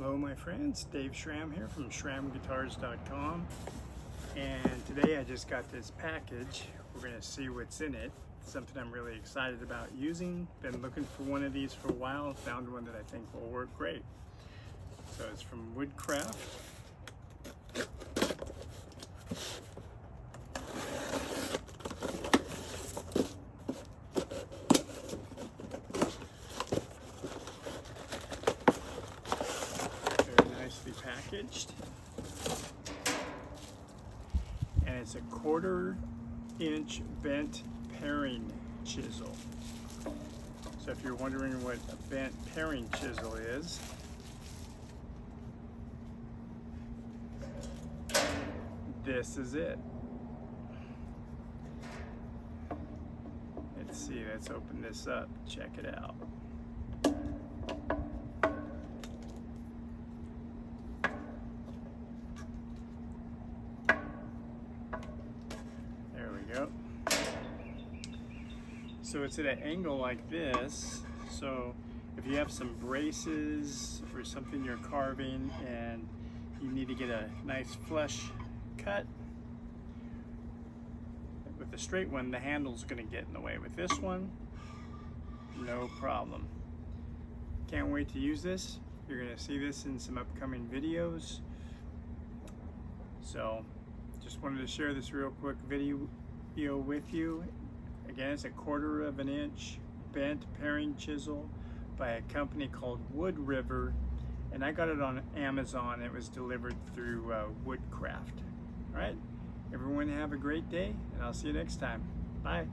Hello my friends, Dave Schramm here from ShrammGuitars.com, and today I just got this package. We're going to see what's in it. It's something I'm really excited about using. Been looking for one of these for a while, found one that I think will work great. So it's from Woodcraft. Packaged, and it's a 1/4 inch bent paring chisel. So if you're wondering what a bent paring chisel is, this is it. Let's see, let's open this up, check it out. Yep. So it's at an angle like this, so if you have some braces or something you're carving and you need to get a nice flush cut, with the straight one the handle's going to get in the way. With this one, no problem. Can't wait to use this. You're going to see this in some upcoming videos. So just wanted to share this real quick video with you. Again, it's a 1/4 inch bent paring chisel by a company called WoodRiver, and I got it on Amazon. It was delivered through Woodcraft. All right, everyone have a great day, and I'll see you next time. Bye.